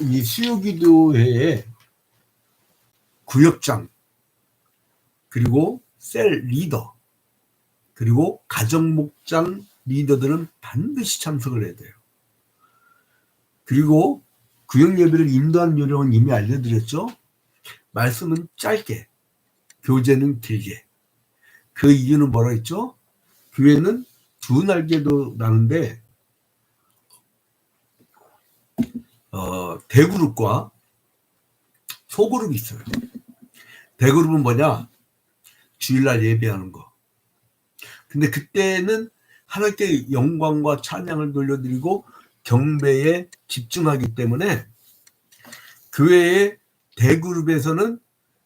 이 수요기도회의 구역장, 그리고 셀 리더, 그리고 가정목장 리더들은 반드시 참석을 해야 돼요. 그리고 구역 예배를 인도하는 요령은 이미 알려드렸죠. 말씀은 짧게, 교제는 길게. 그 이유는 뭐라 했죠? 교회는 두 날개도 나는데 대그룹과 소그룹이 있어요. 대그룹은 뭐냐? 주일날 예배하는 거. 근데 그때는 하나님께 영광과 찬양을 돌려드리고 경배에 집중하기 때문에 교회의 대그룹에서는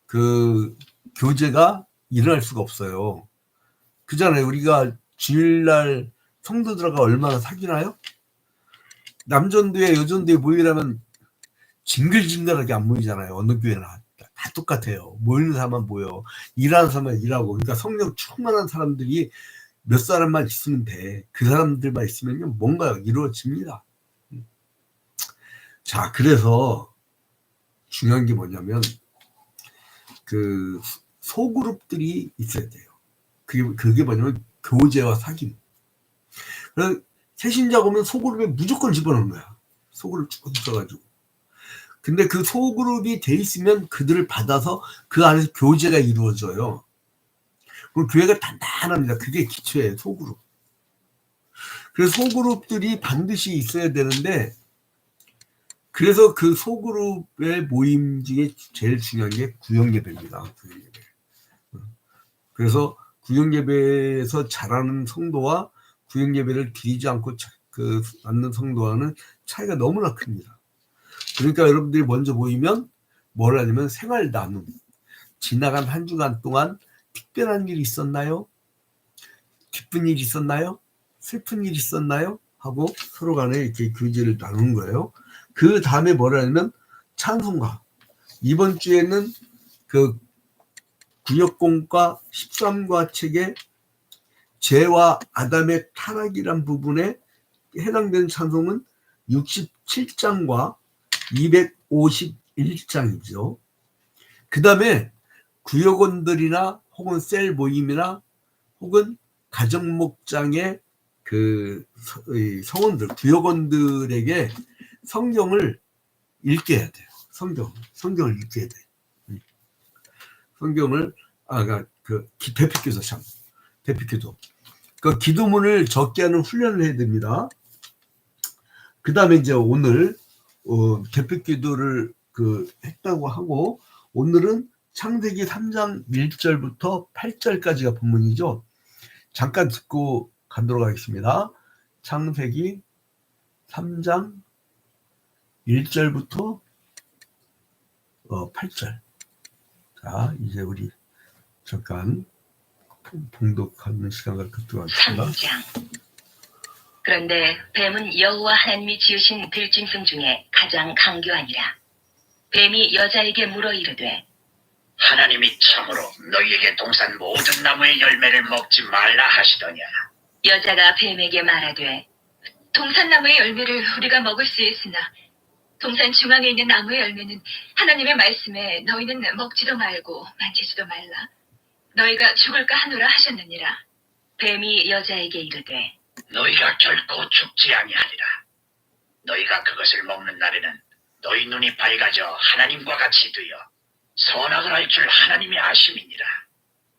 그 교제가 일어날 수가 없어요. 그잖아요. 우리가 주일날 성도들과 얼마나 사귀나요? 남전도에 여전도에 모이려면 징글징글하게 안 모이잖아요. 어느 교회나 다 똑같아요. 모이는 사람만 모여, 일하는 사람만 일하고. 그러니까 성령 충만한 사람들이 몇 사람만 있으면 돼. 그 사람들만 있으면요 뭔가 이루어집니다. 자, 그래서 중요한 게 뭐냐면 그 소그룹들이 있어야 돼요. 그게 뭐냐면 교제와 사귐. 그래서 새신자가 오면 소그룹에 무조건 집어넣는 거야. 소그룹 쭉 있어가지고. 근데 그 소그룹이 돼 있으면 그들을 받아서 그 안에서 교제가 이루어져요. 그럼 교회가 단단합니다. 그게 기초예요. 소그룹. 그래서 소그룹들이 반드시 있어야 되는데, 그래서 그 소그룹의 모임 중에 제일 중요한 게 구역예배입니다. 구역예배. 그래서 구역예배에서 잘하는 성도와 구역예배를 드리지 않고 않는 성도와는 차이가 너무나 큽니다. 그러니까 여러분들이 먼저 모이면 뭘 하냐면 생활 나눔. 지나간 한 주간 동안 특별한 일이 있었나요? 기쁜 일이 있었나요? 슬픈 일이 있었나요? 하고 서로 간에 이렇게 교제를 나누는 거예요. 그 다음에 뭐라 하냐면 찬송가. 이번 주에는 그 구역공과 13과 책의 죄와 아담의 타락이란 부분에 해당되는 찬송은 67장과 251장이죠. 그 다음에 구역원들이나 혹은 셀 모임이나 혹은 가정목장의 그 성원들, 구역원들에게 성경을 읽게 해야 돼요. 성경을 읽게 해야 돼요. 성경을, 대피기도 대피기도. 그 기도문을 적게 하는 훈련을 해야 됩니다. 그 다음에 이제 오늘, 대피기도를 했다고 하고, 오늘은 창세기 3장 1절부터 8절까지가 본문이죠. 잠깐 듣고 가도록 하겠습니다. 창세기 3장 1절부터 8절. 자, 이제 우리 잠깐 봉독하는 시간을 갖도록 하겠습니다. 3장. 그런데 뱀은 여호와 하나님이 지으신 들짐승 중에 가장 강교하니라. 뱀이 여자에게 물어 이르되 하나님이 참으로 너희에게 동산 모든 나무의 열매를 먹지 말라 하시더냐. 여자가 뱀에게 말하되 동산나무의 열매를 우리가 먹을 수 있으나 동산 중앙에 있는 나무의 열매는 하나님의 말씀에 너희는 먹지도 말고 만지지도 말라. 너희가 죽을까 하노라 하셨느니라. 뱀이 여자에게 이르되 너희가 결코 죽지 아니하리라. 너희가 그것을 먹는 날에는 너희 눈이 밝아져 하나님과 같이 되어 선악을 알 줄 하나님이 아심이니라.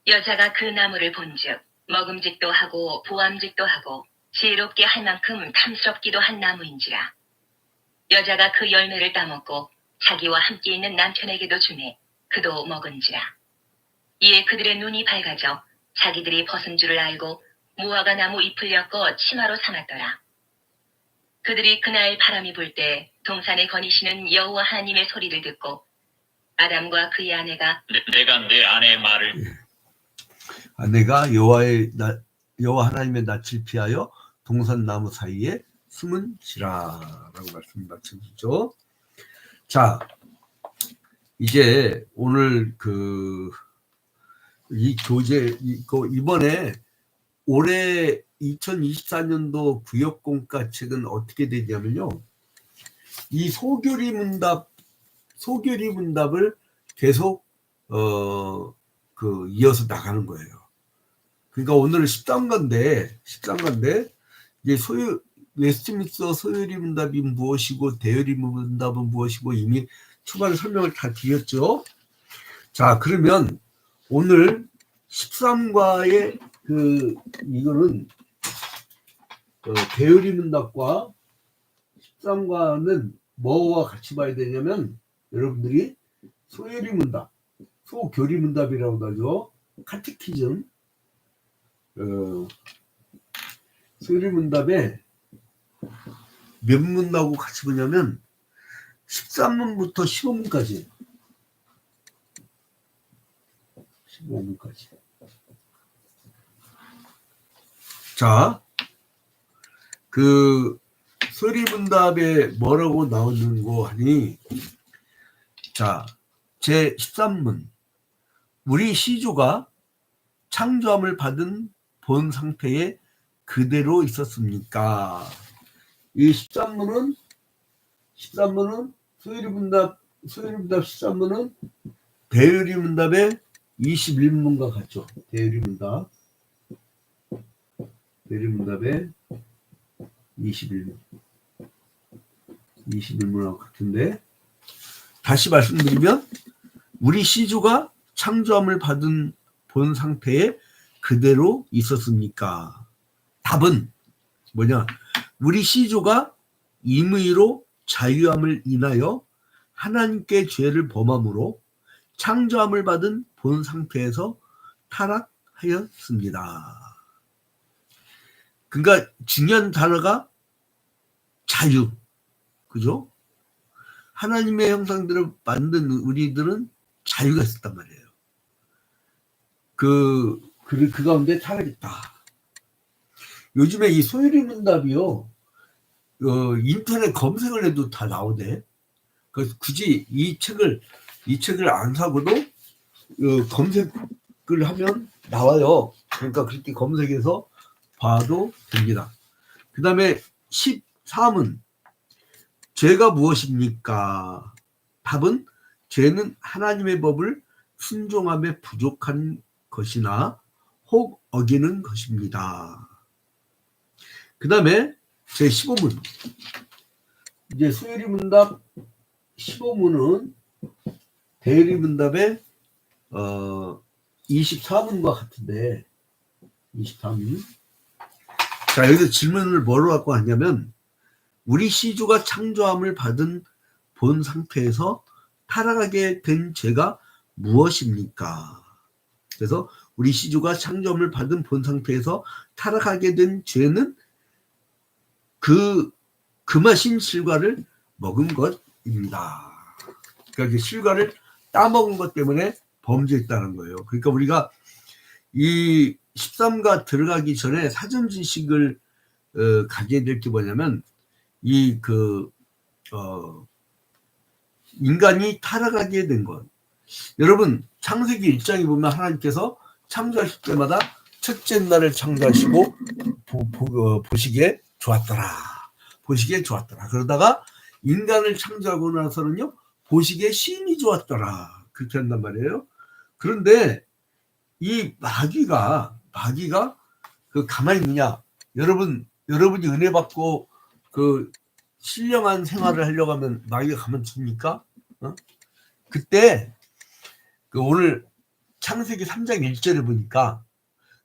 여자가 그 나무를 본즉 먹음직도 하고 보암직도 하고 지혜롭게 할 만큼 탐스럽기도 한 나무인지라. 여자가 그 열매를 따먹고 자기와 함께 있는 남편에게도 주매 그도 먹은지라. 이에 그들의 눈이 밝아져 자기들이 벗은 줄을 알고 무화과 나무 잎을 엮어 치마로 삼았더라. 그들이 그날 바람이 불 때 동산에 거니시는 여호와 하나님의 소리를 듣고 아담과 그의 아내가 내가 내 아내의 말을 아내가 여호와 하나님의 낯을 피하여 동산 나무 사이에 숨은지라라고 말씀 마쳐주죠. 자, 이제 오늘 이 교재 이번에 올해 2024년도 구역공과 책은 어떻게 되냐면요. 이 소교리 문답을 계속 이어서 나가는 거예요. 그러니까 오늘은 13가인데 이제 웨스트민스터 소요리 문답이 무엇이고 대요리 문답은 무엇이고 이미 초반에 설명을 다 드렸죠. 자, 그러면 오늘 13과의 이거는 대요리 문답과 13과는 뭐와 같이 봐야 되냐면 여러분들이 소요리 문답, 소교리 문답이라고 하죠. 카테키즘 소요리 문답에 몇 문하고 같이 보냐면 13문부터 15문까지 15문까지. 자, 소요리 문답에 뭐라고 나오는 거 하니, 자, 제 13문 우리 시조가 창조함을 받은 본 상태에 그대로 있었습니까? 이 13문은 소요리 문답 13문은 대요리 문답의 21문과 같죠. 대요리 문답의 21문하고 같은데, 다시 말씀드리면 우리 시조가 창조함을 받은 본 상태에 그대로 있었습니까? 답은 뭐냐? 우리 시조가 임의로 자유함을 인하여 하나님께 죄를 범함으로 창조함을 받은 본 상태에서 타락하였습니다. 그러니까 중요한 단어가 자유, 그죠? 하나님의 형상대로 만든 우리들은 자유가 있었단 말이에요. 그 가운데 타락했다. 요즘에 이 소요리 문답이요, 인터넷 검색을 해도 다 나오대. 그래서 굳이 이 책을 안 사고도 검색을 하면 나와요. 그러니까 그렇게 검색해서 봐도 됩니다. 그 다음에 13은 죄가 무엇입니까? 답은 죄는 하나님의 법을 순종함에 부족한 것이나 혹 어기는 것입니다. 그 다음에 제 15문, 이제 소요리 문답 15문은 대요리 문답의 24문과 같은데, 24문. 자, 여기서 질문을 뭐로 갖고 왔냐면, 우리 시조가 창조함을 받은 본 상태에서 타락하게 된 죄가 무엇입니까? 그래서 우리 시조가 창조함을 받은 본 상태에서 타락하게 된 죄는 금하신 실과를 먹은 것입니다. 그러니까 실과를 따먹은 것 때문에 범죄했다는 거예요. 그러니까 우리가 이 13가 들어가기 전에 사전 지식을 가게 될 게 뭐냐면, 인간이 타락하게 된 것. 여러분, 창세기 1장에 보면 하나님께서 창조하실 때마다 첫째 날을 창조하시고 보시기에 좋았더라. 그러다가 인간을 창조하고 나서는요, 보시기에 심히 좋았더라. 그렇게 한단 말이에요. 그런데 이 마귀가 가만히 있느냐? 여러분이 은혜 받고 신령한 생활을 하려고 하면 마귀가 가만 둡니까? 그때 오늘 창세기 3장 1절을 보니까,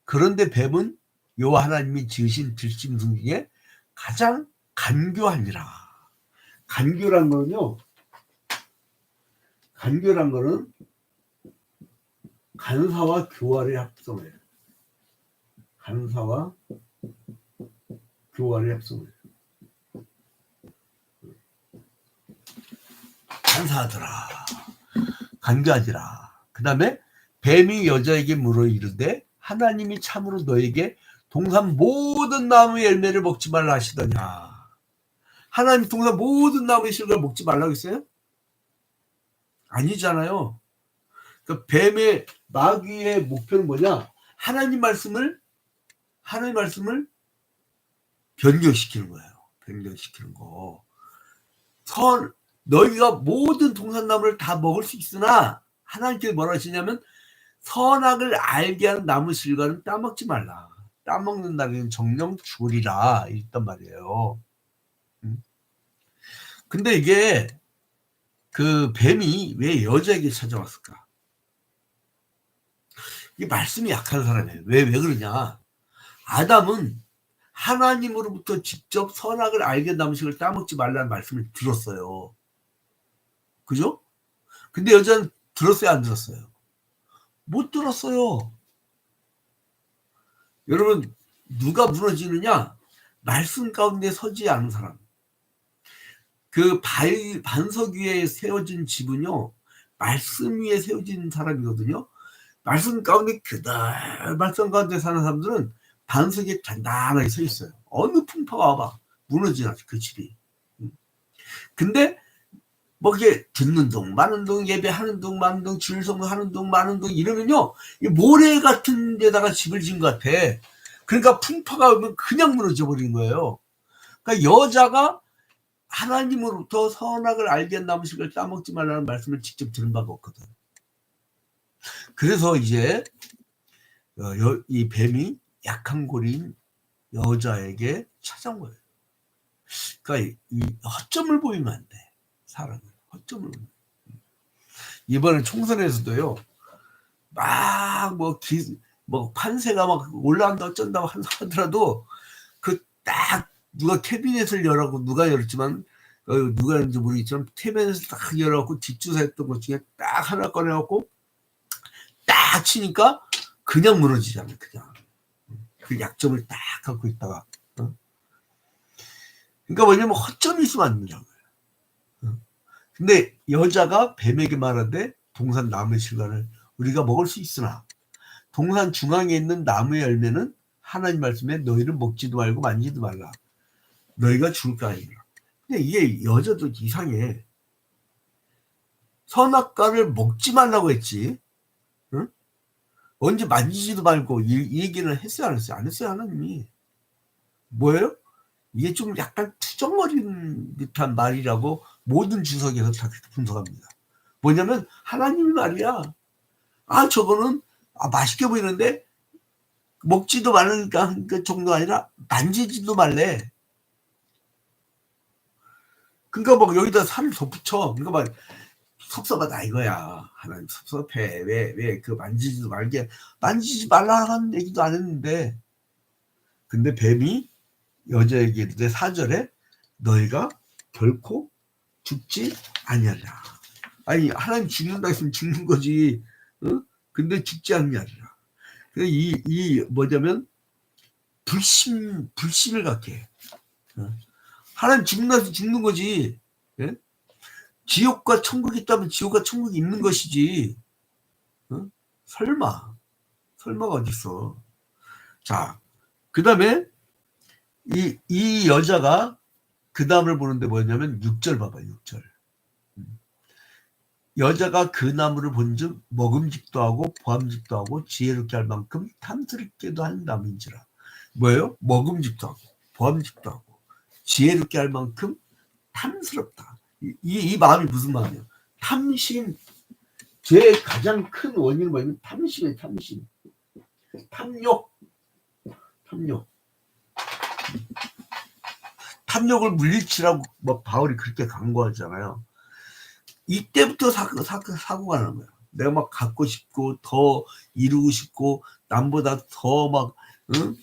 그런데 뱀은 여호와 하나님이 지으신 들짐승 중에 가장 간교하니라. 간교란 거는 간사와 교활의 합성이에요. 간사하더라. 간교하지라. 그 다음에 뱀이 여자에게 물어 이르되 하나님이 참으로 너에게 동산 모든 나무의 열매를 먹지 말라 하시더냐. 하나님 동산 모든 나무의 실과를 먹지 말라고 했어요? 아니잖아요. 그러니까 뱀의, 마귀의 목표는 뭐냐? 하나님 말씀을 변경시키는 거예요. 변경시키는 거. 너희가 모든 동산나무를 다 먹을 수 있으나 하나님께서 뭐라 하시냐면 선악을 알게 하는 나무 실과는 따먹지 말라. 따먹는다는 정령 죽으리라 있단 말이에요. 근데 이게 그 뱀이 왜 여자에게 찾아왔을까? 이 말씀이 약한 사람이에요. 왜 그러냐? 아담은 하나님으로부터 직접 선악을 알게 하는 나무식을 따먹지 말라는 말씀을 들었어요. 그죠? 근데 여자는 들었어요, 안 들었어요? 못 들었어요. 여러분, 누가 무너지느냐? 말씀 가운데 서지 않은 사람. 그 반석 위에 세워진 집은요, 말씀 위에 세워진 사람이거든요. 말씀 가운데 말씀 가운데 사는 사람들은 반석에 단단하게 서 있어요. 어느 풍파가 와봐 무너지나 그 집이. 근데 뭐 이게 듣는 동 마는 동 예배하는 동 마는 동 주일성도 동 마는 동 이러면요 모래 같은 데다가 집을 지은 것 같아. 그러니까 풍파가 오면 그냥 무너져 버리는 거예요. 그러니까 여자가 하나님으로부터 선악을 알게 한 나무식을 따먹지 말라는 말씀을 직접 들은 바가 없거든. 그래서 이제 이 뱀이 약한 고리인 여자에게 찾아온 거예요. 그러니까 이 허점을 보이면 안 돼. 사람은 허점을 보이면. 이번에 총선에서도요. 막 뭐 판세가 막 올라간다 어쩐다 하더라도 그 딱 누가 캐비넷을 열었고 누가 열었지만 누가 했는지 모르겠지만 캐비넷을 딱 열어갖고 뒷주사했던 것 중에 딱 하나 꺼내갖고 딱 치니까 그냥 무너지잖아요. 그냥 그 약점을 딱 갖고 있다가 그러니까 뭐냐면 허점이 있으면 안 된다고요. 근데 여자가 뱀에게 말하되 동산 나무의 실과를 우리가 먹을 수 있으나 동산 중앙에 있는 나무의 열매는 하나님 말씀에 너희를 먹지도 말고 만지도 말라. 너희가 죽을 거 아니라. 근데 이게 여자도 이상해. 선악과를 먹지 말라고 했지. 응? 언제 만지지도 말고 이 얘기는 했어요 안 했어요? 안 했어요 하나님이. 뭐예요? 이게 좀 약간 투정거리는 듯한 말이라고 모든 주석에서 다 분석합니다. 뭐냐면 하나님이 말이야. 저거는 맛있게 보이는데 먹지도 말라니까 그 정도가 아니라 만지지도 말래. 그러니까 막 여기다 살을 덧붙여. 그러니까 막 섭섭하다 이거야. 하나님 섭섭해. 왜 그 만지지도 말게 만지지 말라는 얘기도 안 했는데. 근데 뱀이 여자에게 이르되 4절에 너희가 결코 죽지 아니하리라. 아니 하나님 죽는다 했으면 죽는 거지. 근데 죽지 아니하리라. 이 뭐냐면 불신을 갖게 해. 하나님 죽는다 해서 죽는 거지. 예? 지옥과 천국이 있다면 지옥과 천국이 있는 것이지. 설마가 어딨어. 자, 그 다음에 이 여자가 그 다음을 보는데 뭐냐면 6절 봐봐 6절. 여자가 그 나무를 본즉 먹음직도 하고 보암직도 하고 지혜롭게 할 만큼 탐스럽게도 한 나무인지라. 뭐예요? 먹음직도 하고 보암직도 하고 지혜롭게 할 만큼 탐스럽다. 이 마음이 무슨 마음이에요? 탐심. 죄의 가장 큰 원인은 뭐냐면 탐심이에요. 탐심. 탐욕을 물리치라고 뭐 바울이 그렇게 강구하잖아요. 이때부터 사고가 나는 거야. 내가 막 갖고 싶고 더 이루고 싶고 남보다 더 막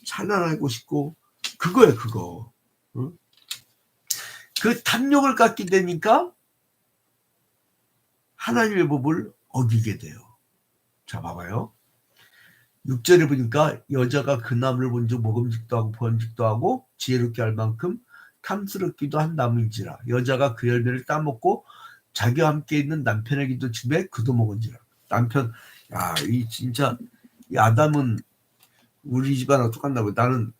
찬란하고 싶고 그거예요. 그거. 그 탐욕을 갖게 되니까 하나님의 법을 어기게 돼요. 자 봐봐요. 6절에 보니까 여자가 그 나무를 본즉 먹음직도 하고 보암직도 하고 지혜롭게 할 만큼 탐스럽기도 한 나무인지라. 여자가 그 열매를 따먹고 자기와 함께 있는 남편에게도 주매 그도 먹은지라. 남편 이 진짜 이 아담은 우리 집안하고 똑같나고. 나는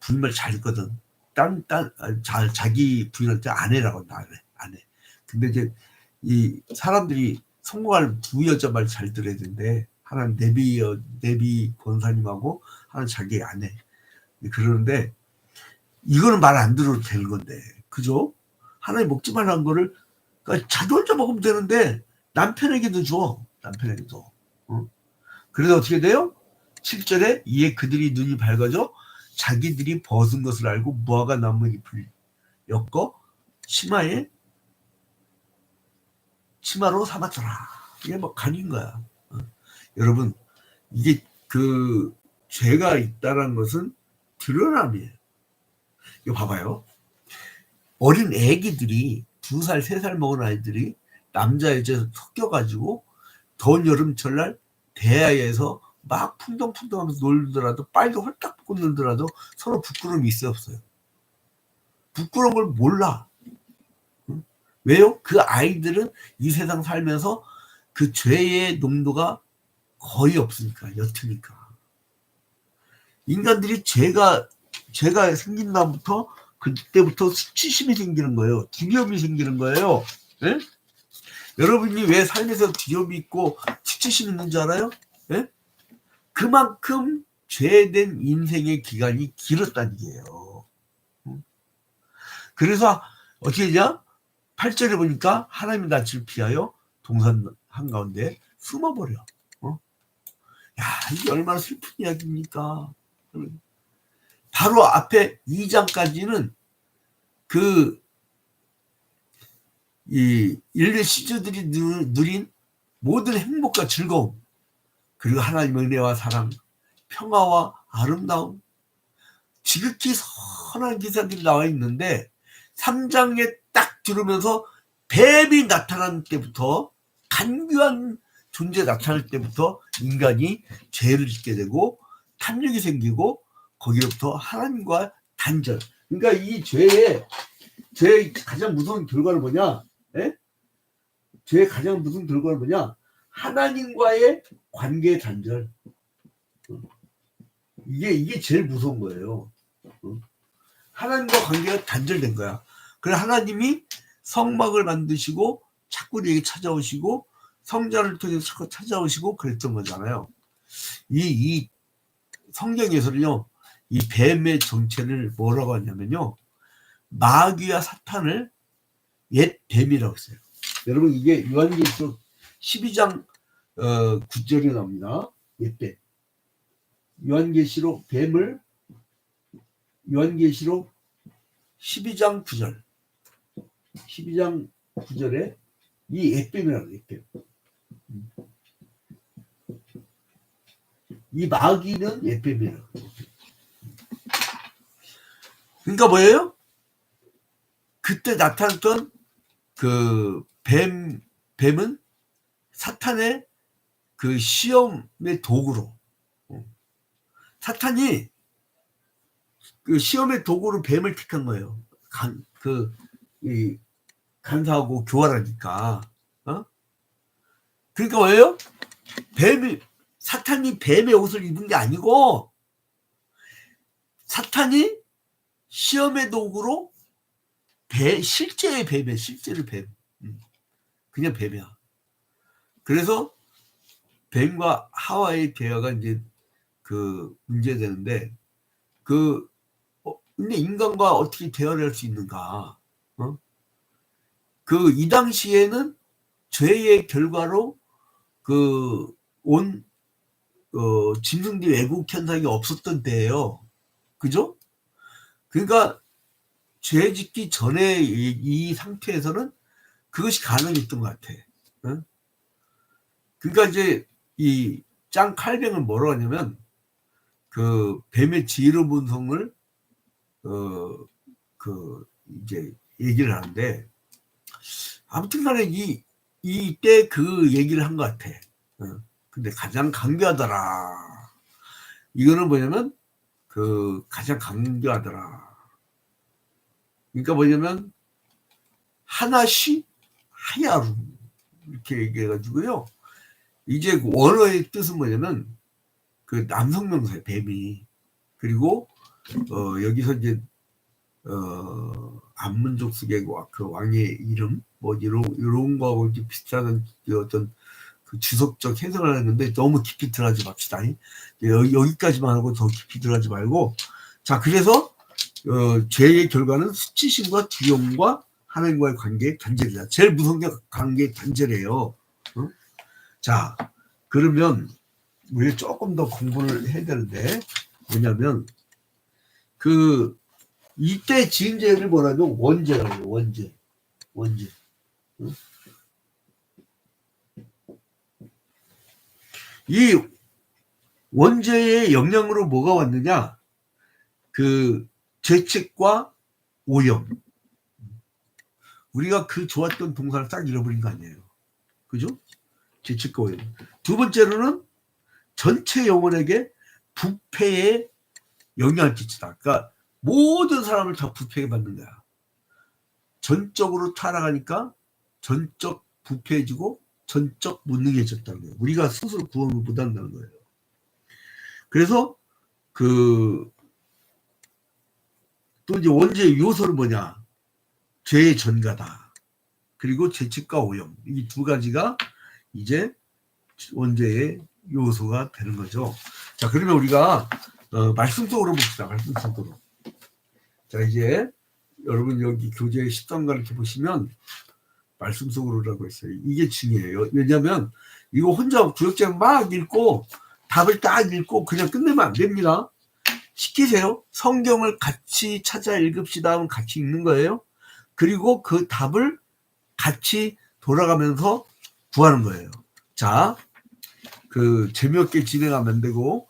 분말 잘 있거든. 자기 부인한테 아내라고 한다. 아내. 근데 이제 이 사람들이 성공할 두 여자 말 잘 들어야 되는데 하나는 네비 권사님하고 하나는 자기 아내. 그러는데 이거는 말 안 들어도 되는 건데 그죠? 하나님 먹지 말라는 거를 그러니까 자기 혼자 먹으면 되는데 남편에게도 줘. 남편에게도. 그래서 어떻게 돼요? 7절에 이에 그들이 눈이 밝아져 자기들이 벗은 것을 알고 무화과 나무 잎을 엮어 치마로 삼았더라. 이게 뭐 간인 거야. 여러분 이게 그 죄가 있다는 것은 드러남이에요. 이거 봐봐요. 어린 애기들이 2살, 3살 먹은 아이들이 남자 여자에서 섞여가지고 더운 여름철날 대야에서 막 풍덩풍덩하면서 놀더라도 빨리 홀딱 벗고 놀더라도 서로 부끄러움이 있어요, 없어요? 부끄러운 걸 몰라. 응? 왜요? 그 아이들은 이 세상 살면서 그 죄의 농도가 거의 없으니까, 옅으니까. 인간들이 죄가 생긴 다음부터 그때부터 수치심이 생기는 거예요. 두려움이 생기는 거예요. 예? 여러분이 왜 삶에서 두려움이 있고 수치심이 있는 줄 알아요? 예? 그만큼 죄된 인생의 기간이 길었다는 얘기예요. 그래서 어떻게 되냐? 8절에 보니까 하나님의 낯을 피하여 동산 한가운데 숨어버려. 야, 이게 얼마나 슬픈 이야기입니까? 바로 앞에 2장까지는 이 인류 시주들이 누린 모든 행복과 즐거움, 그리고 하나님의 은혜와 사랑, 평화와 아름다움, 지극히 선한 기사들이 나와 있는데 3장에 딱 들으면서 뱀이 나타난 때부터, 간교한 존재 나타날 때부터 인간이 죄를 짓게 되고 탐욕이 생기고 거기로부터 하나님과 단절. 그러니까 이 죄의 가장 무서운 결과는 뭐냐? 예? 죄의 가장 무서운 결과는 뭐냐? 하나님과의 관계 단절. 이게 제일 무서운 거예요. 하나님과 관계가 단절된 거야. 그래 하나님이 성막을 만드시고 자꾸 우리에게 찾아오시고 성자를 통해서 자꾸 찾아오시고 그랬던 거잖아요. 이 성경에서는요, 이 뱀의 정체를 뭐라고 하냐면요, 마귀와 사탄을 옛 뱀이라고 했어요. 여러분 이게 요한계시록 12장 9절에 나옵니다. 옛 뱀. 요한계시록 12장 9절. 12장 9절에 이 옛뱀이라고 해요. 옛뱀. 이 마귀는 옛뱀이라고. 그러니까 뭐예요? 그때 나타났던 그 뱀은 사탄의 그 시험의 도구로, 사탄이 그 시험의 도구로 뱀을 택한 거예요. 간사하고 교활하니까. 그러니까 뭐예요? 사탄이 뱀의 옷을 입은 게 아니고 사탄이 시험의 도구로 실제의 뱀이야. 실제의 뱀. 그냥 뱀이야. 그래서 뱀과 하와의 대화가 이제 그 문제되는데 근데 인간과 어떻게 대화를 할 수 있는가? 이 당시에는 죄의 결과로 짐승들 외국 현상이 없었던 때예요. 그죠? 그러니까 죄 짓기 전에 이 상태에서는 그것이 가능했던 것 같아. 그러니까 이제 이 짱 칼뱅은 뭐라고 하냐면 그 뱀의 지혜로운 본성을 이제 얘기를 하는데, 아무튼 간에 이때 그 얘기를 한 것 같아. 근데 가장 강교하더라. 이거는 뭐냐면 가장 강교하더라. 그러니까 뭐냐면 하나씩 하야루 이렇게 얘기해가지고요. 이제 원어의 뜻은 뭐냐면 그 남성명사예요. 뱀이. 그리고 여기서 이제 안문족 속의 그 왕의 이름 뭐 이런 거하고 비슷한 어떤 그 주석적 해석을 하는데 너무 깊이 들어가지 맙시다. 여기까지만 하고 더 깊이 들어가지 말고. 자, 그래서 죄의 결과는 수치심과 두려움과 하나님과의 관계의 단절이다. 제일 무서운 게 관계의 단절이에요. 자, 그러면 우리 조금 더 공부를 해야 되는데, 뭐냐면 이때 지은제를 뭐라면 원제라고 해요. 원제. 이 원제의 영향으로 뭐가 왔느냐? 죄책과 오염. 우리가 그 좋았던 동사를 딱 잃어버린 거 아니에요. 그죠? 죄책과 오염. 두 번째로는 전체 영혼에게 부패의 영향을 끼치다. 그러니까 모든 사람을 다 부패하게 만든 거야. 전적으로 타락하니까 전적 부패해지고 전적 무능해졌다는 거예요. 우리가 스스로 구원을 못한다는 거예요. 그래서 또 이제 원죄의 요소는 뭐냐? 죄의 전가다. 그리고 죄책과 오염. 이 두 가지가 이제 원죄의 요소가 되는 거죠. 자, 그러면 우리가 말씀 속으로 봅시다. 말씀 속으로. 자, 이제 여러분 여기 교재 13강 이렇게 보시면 말씀 속으로라고 했어요. 이게 중요해요. 왜냐하면 이거 혼자 구역장 막 읽고 답을 딱 읽고 그냥 끝내면 안 됩니다. 시키세요. 성경을 같이 찾아 읽읍시다 하면 같이 읽는 거예요. 그리고 그 답을 같이 돌아가면서 구하는 거예요. 자, 재미없게 진행하면 안 되고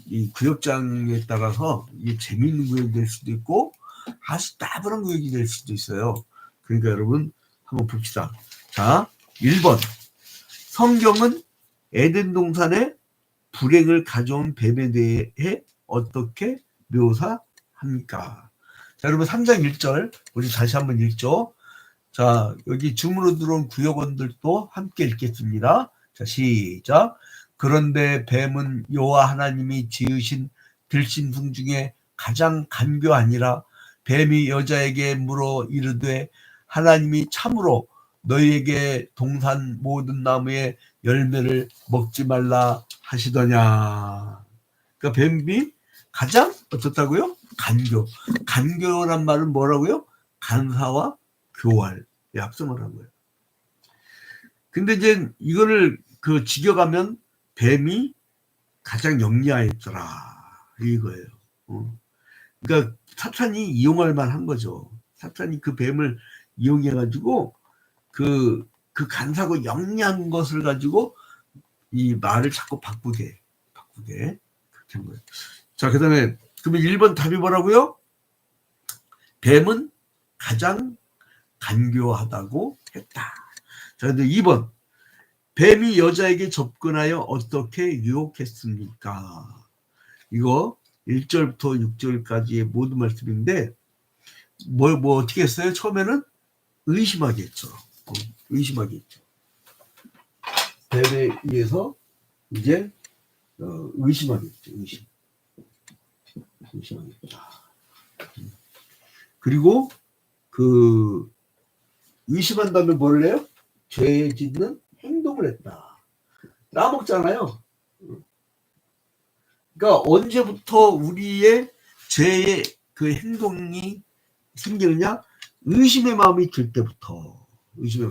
이 구역장에 따라서 이게 재미있는 구역이 될 수도 있고 아주 따분한 구역이 될 수도 있어요. 그러니까 여러분 한번 봅시다. 자, 1번. 성경은 에덴 동산의 불행을 가져온 뱀에 대해 어떻게 묘사합니까? 자, 여러분 3장 1절 우리 다시 한번 읽죠. 자, 여기 줌으로 들어온 구역원들도 함께 읽겠습니다. 자, 시작. 그런데 뱀은 여호와 하나님이 지으신 들짐승 중에 가장 간교하니라. 뱀이 여자에게 물어 이르되 하나님이 참으로 너희에게 동산 모든 나무의 열매를 먹지 말라 하시더냐. 그러니까 뱀이 가장 어떻다고요? 간교란 말은 뭐라고요? 간사와 교활 합성을 한 거예요. 근데 이제 이거를 직역하면 뱀이 가장 영리하였더라 이거예요. 그러니까 사탄이 이용할 만한 거죠. 사탄이 그 뱀을 이용해가지고 그 간사고 영리한 것을 가지고 이 말을 자꾸 바꾸게 그렇게 한 거예요. 자, 그다음에 그러면 1번 답이 뭐라고요? 뱀은 가장 간교하다고 했다. 자, 근데 2번 뱀이 여자에게 접근하여 어떻게 유혹했습니까? 이거 1절부터 6절까지의 모든 말씀인데 뭐 어떻게 했어요? 처음에는 의심하게 했죠. 의심하게 했죠. 뱀에 의해서 이제 의심하게 했죠. 의심하게 했다. 그리고 의심한 다음에 뭘 해요? 죄 짓는 행동을 했다. 따먹잖아요. 그러니까 언제부터 우리의 죄의 그 행동이 생기느냐? 의심의 마음이 들 때부터. 그래서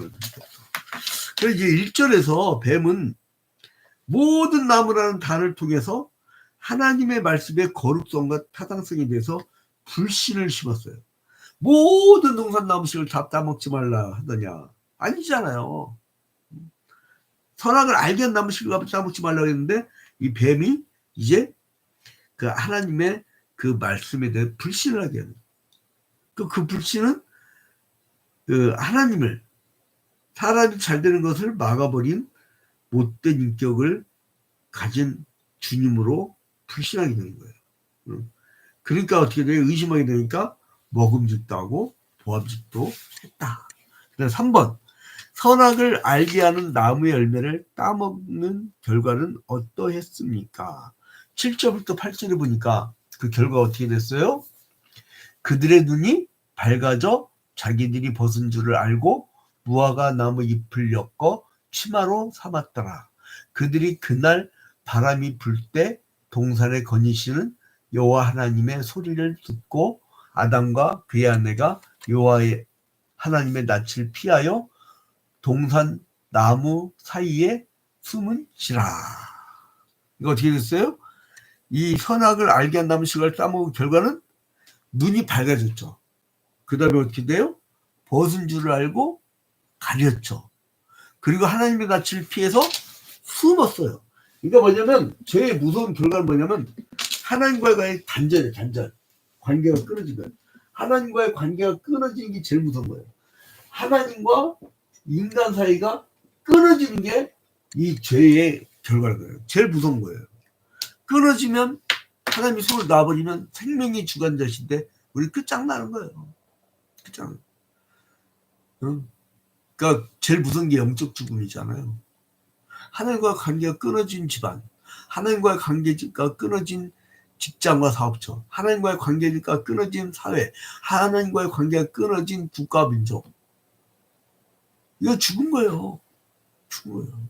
이제 1절에서 뱀은 모든 나무라는 단을 통해서 하나님의 말씀의 거룩성과 타당성에 대해서 불신을 심었어요. 모든 동산나무식을 다 따먹지 말라 하더냐? 아니잖아요. 선악을 알게 한 나무식을 따먹지 말라고 했는데 이 뱀이 이제 그 하나님의 그 말씀에 대해 불신을 하게 하는 그 불신은 하나님을 사람이 잘 되는 것을 막아버린 못된 인격을 가진 주님으로 불신하게 되는 거예요. 그러니까 어떻게 돼요? 의심하게 되니까 먹음직도 하고 보암직도 했다. 그다음 3번 선악을 알게 하는 나무의 열매를 따먹는 결과는 어떠했습니까? 7절부터 8절에 보니까 그 결과가 어떻게 됐어요? 그들의 눈이 밝아져 자기들이 벗은 줄을 알고 무화과 나무 잎을 엮어 치마로 삼았더라. 그들이 그날 바람이 불 때 동산에 거니시는 여호와 하나님의 소리를 듣고 아담과 그의 아내가 여호와의 하나님의 낯을 피하여 동산 나무 사이에 숨은지라. 이거 어떻게 됐어요? 이 선악을 알게 한 다음에 식을 따먹은 결과는 눈이 밝아졌죠. 그 다음에 어떻게 돼요? 벗은 줄을 알고 가렸죠. 그리고 하나님의 낯을 피해서 숨었어요. 그러니까 뭐냐면 제일 무서운 결과는 뭐냐면 하나님과의 단절이에요. 단절. 관계가 끊어지면 하나님과의 관계가 끊어지는 게 제일 무서운 거예요. 하나님과 인간 사이가 끊어지는 게 이 죄의 결과예요. 제일 무서운 거예요. 끊어지면 하나님이 손을 놔버리면 생명의 주관자신데 우리 끝장나는 거예요. 끝장. 그러니까 제일 무서운 게 영적 죽음이잖아요. 하나님과 관계가 끊어진 집안, 하나님과의 관계가 끊어진 직장과 사업처, 하나님과의 관계가 끊어진 사회, 하나님과의 관계가 끊어진 국가 민족. 이거 죽은 거예요. 죽은 거예요.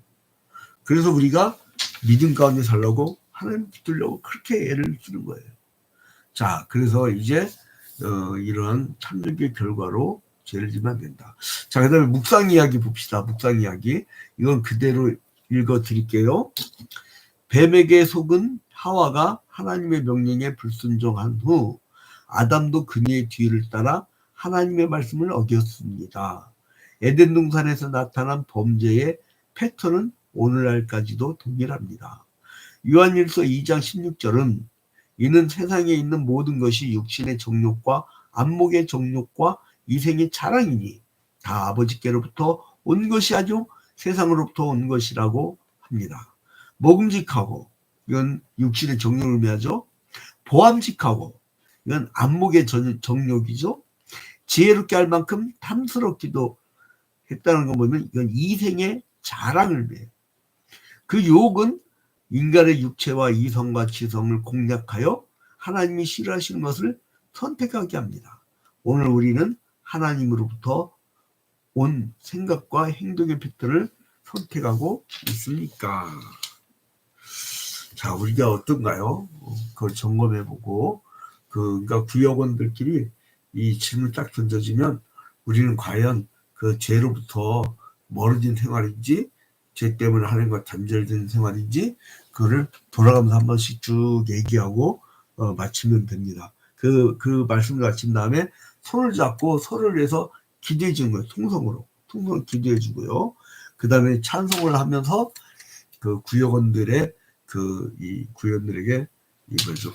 그래서 우리가 믿음 가운데 살려고 하나님 붙들려고 그렇게 애를 쓰는 거예요. 자, 그래서 이제 이러한 참력의 결과로 죄를 지면 안 된다. 자, 그 다음에 묵상 이야기 봅시다. 묵상 이야기. 이건 그대로 읽어 드릴게요. 뱀에게 속은 하와가 하나님의 명령에 불순종한 후 아담도 그녀의 뒤를 따라 하나님의 말씀을 어겼습니다. 에덴 동산에서 나타난 범죄의 패턴은 오늘날까지도 동일합니다. 요한일서 2장 16절은 이는 세상에 있는 모든 것이 육신의 정욕과 안목의 정욕과 이생의 자랑이니 다 아버지께로부터 온 것이 아니요 세상으로부터 온 것이라고 합니다. 먹음직하고 이건 육신의 정욕을 의미하죠. 보암직하고 이건 안목의 정욕이죠. 지혜롭게 할 만큼 탐스럽기도 했다는 거 보면 이건 이생의 자랑을 의미해요. 그 유혹은 인간의 육체와 이성과 지성을 공략하여 하나님이 싫어하시는 것을 선택하게 합니다. 오늘 우리는 하나님으로부터 온 생각과 행동의 패턴을 선택하고 있으니까. 자, 우리가 어떤가요? 그걸 점검해보고, 그러니까 구역원들끼리 이 질문을 딱 던져지면 우리는 과연 그 죄로부터 멀어진 생활인지, 죄 때문에 하나님과 단절된 생활인지, 그거를 돌아가면서 한 번씩 쭉 얘기하고 마치면 됩니다. 그 말씀을 마친 다음에 손을 잡고 서로를 위해서 기도해 주는 거예요. 통성으로 기도해 주고요. 그 다음에 찬송을 하면서 그 구역원들의 이 구역원들에게 이거죠.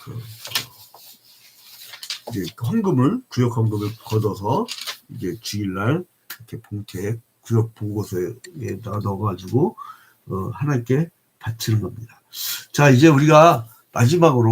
이제 헌금을 구역 헌금을 걷어서 이제 주일날 이렇게 봉투에 구역 보고서에다가 넣어가지고 하나님께 바치는 겁니다. 자, 이제 우리가 마지막으로